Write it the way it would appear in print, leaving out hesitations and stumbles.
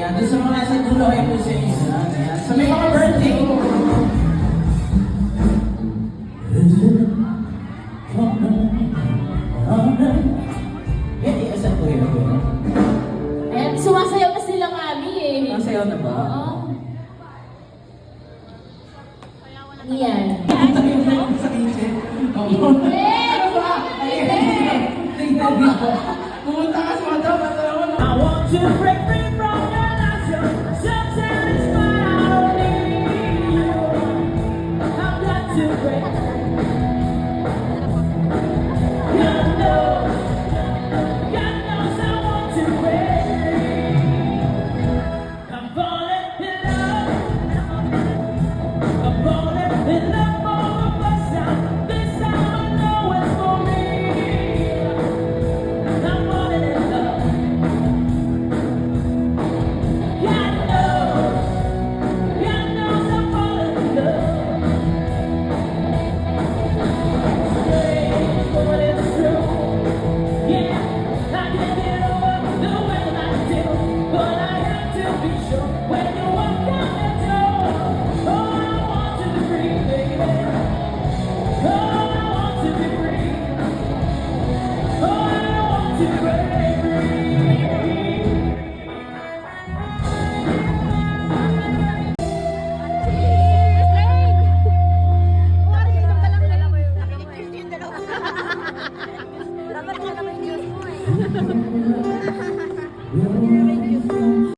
Ayan, doon sa mga nasa dulo ay po sa isa. Ayan, sa may mga birthday. Hindi, asan po yun? Ayan, sumasayaw na sila mami eh. Masayaw na ba? Oo. Yan. Sa kitchen. Oo. Ano ba? Tingnan dito. Pumunta ka sa mata. I want to break free from your life. Sometimes my heart needs you. I've got to break. God knows I want to break free. I'm falling in love. I'm falling in love for the first time. This time I know it's for me. I'm falling in love. God knows I'm falling in love. Strange, but it's true. Yeah, I can't get over the way I do, but I have to be sure when you walk out the door. Oh, I want to be free, baby. Oh, I want to be free. Oh, I want to break free. Dapat ka naman yung juice mo eh.